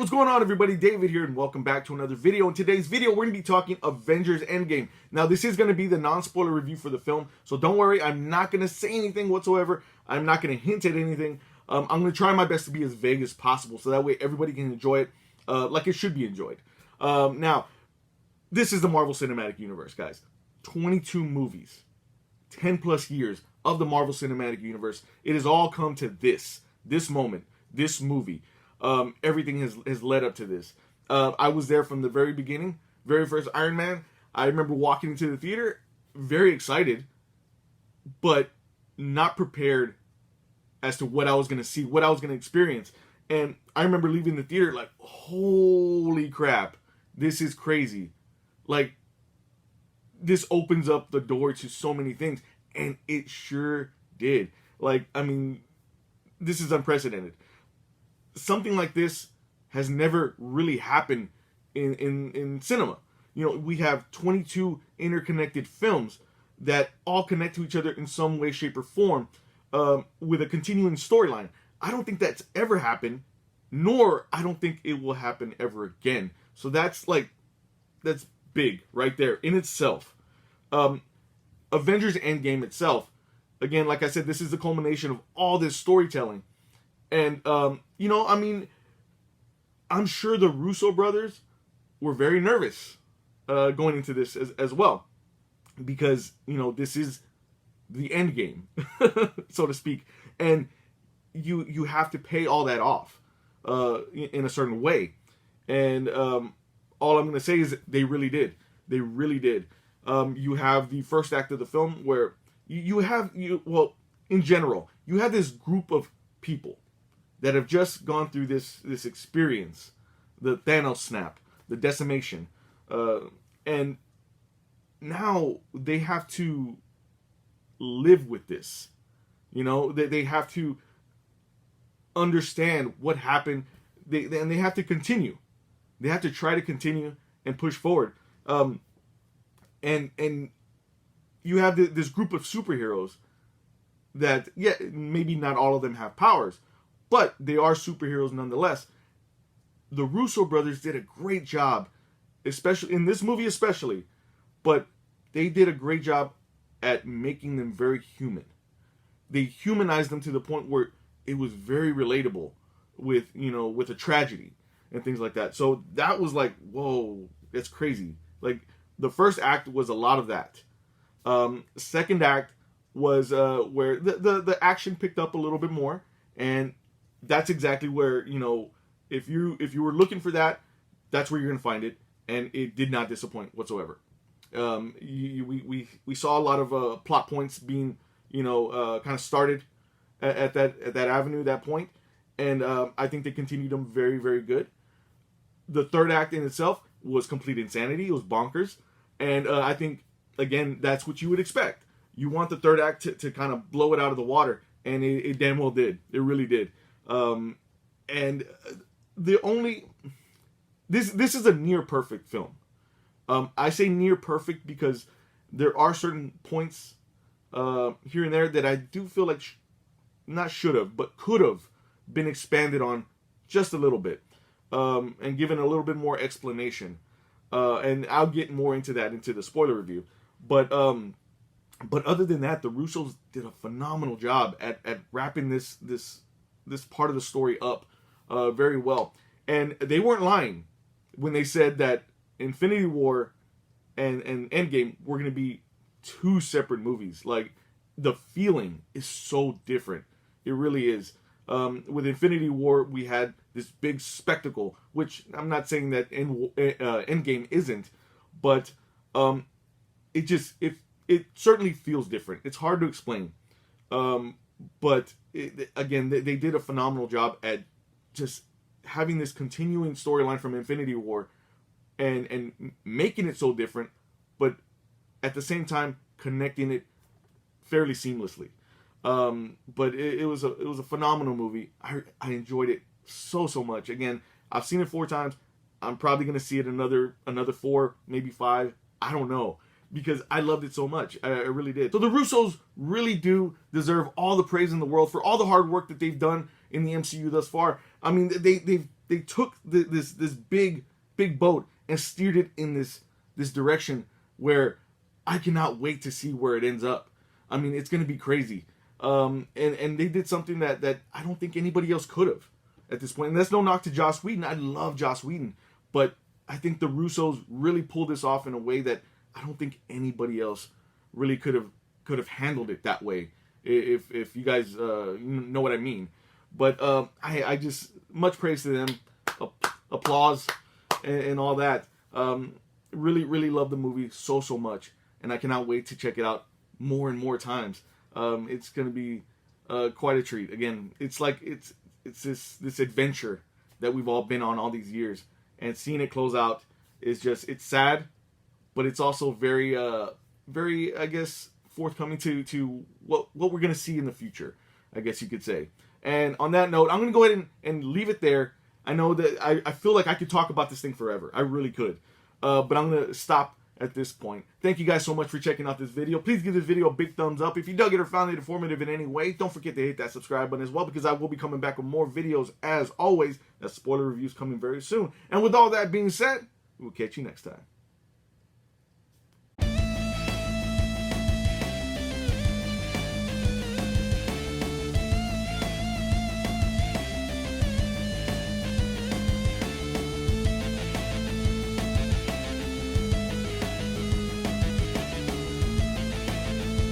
what's going on, everybody? David here, and welcome back to another video. In today's video, we're going to be talking Avengers Endgame. Now, this is going to be the non-spoiler review for the film, so don't worry, I'm not going to say anything whatsoever. I'm not going to hint at anything. I'm going to try my best to be as vague as possible, so that way everybody can enjoy it like it should be enjoyed. Now, this is the Marvel Cinematic Universe, guys. 22 movies, 10 plus years of the Marvel Cinematic Universe. It has all come to this moment, this movie. Everything has led up to this. I was there from the very beginning, very first Iron Man. I remember walking into the theater, very excited, but not prepared as to what I was going to see, what I was going to experience. And I remember leaving the theater like, holy crap, this is crazy. Like, this opens up the door to so many things, and it sure did. Like, I mean, this is unprecedented. Something like this has never really happened in cinema. You know, we have 22 interconnected films that all connect to each other in some way, shape, or form with a continuing storyline. I don't think that's ever happened, nor I don't think it will happen ever again. So that's big right there in itself. Avengers Endgame itself, again, like I said, this is the culmination of all this storytelling. And, you know, I mean, I'm sure the Russo brothers were very nervous going into this as well. Because, you know, this is the end game, so to speak. And you have to pay all that off in a certain way. And all I'm going to say is they really did. They really did. You have the first act of the film where well, in general, you have this group of people that have just gone through this experience, the Thanos snap, the decimation, and now they have to live with this. You know, they have to understand what happened, and they have to continue. They have to try to continue and push forward. And you have this group of superheroes that, yeah, maybe not all of them have powers, but they are superheroes nonetheless. The Russo brothers did a great job, especially in this movie especially, but they did a great job at making them very human. They humanized them to the point where it was very relatable with a tragedy and things like that. So that was like, whoa, that's crazy. Like, the first act was a lot of that. Second act was where the action picked up a little bit more, and that's exactly where, you know, if you were looking for that, that's where you're gonna find it, and it did not disappoint whatsoever. We saw a lot of plot points being, you know, kind of started at that avenue, that point, and I think they continued them very, very good. The third act in itself was complete insanity. It was bonkers, and I think, again, that's what you would expect. You want the third act to kind of blow it out of the water, and it damn well did. It really did. And this is a near perfect film. I say near perfect because there are certain points here and there that I do feel like not should have, but could have been expanded on just a little bit, and given a little bit more explanation. And I'll get more into that into the spoiler review. But other than that, the Russos did a phenomenal job at wrapping this part of the story up very well. And they weren't lying when they said that Infinity War and Endgame were going to be two separate movies. Like, the feeling is so different. It really is. With Infinity War, we had this big spectacle, which I'm not saying that Endgame isn't, but it certainly feels different. It's hard to explain. But again, they did a phenomenal job at just having this continuing storyline from Infinity War and making it so different, but at the same time connecting it fairly seamlessly. But it was a phenomenal movie. I enjoyed it so much. Again, I've seen it 4 times. I'm probably going to see it another 4, maybe 5. I don't know, because I loved it so much. I really did. So the Russos really do deserve all the praise in the world for all the hard work that they've done in the MCU thus far. I mean, they've they took this big boat and steered it in this direction where I cannot wait to see where it ends up. I mean, it's going to be crazy. And they did something that I don't think anybody else could have at this point. And that's no knock to Joss Whedon. I love Joss Whedon, but I think the Russos really pulled this off in a way that I don't think anybody else really could have handled it that way. If you guys know what I mean. But I just, much praise to them, applause and all that. Really love the movie so much, and I cannot wait to check it out more and more times. It's going to be quite a treat. Again, it's like it's this adventure that we've all been on all these years, and seeing it close out is just, it's sad, but it's also very I guess forthcoming to what we're going to see in the future, I guess you could say. And on that note, I'm going to go ahead and leave it there. I know that I feel like I could talk about this thing forever. I really could. But I'm going to stop at this point. Thank you guys so much for checking out this video. Please give this video a big thumbs up. If you dug it or found it informative in any way, don't forget to hit that subscribe button as well, because I will be coming back with more videos as always. That spoiler reviews coming very soon. And with all that being said, we'll catch you next time.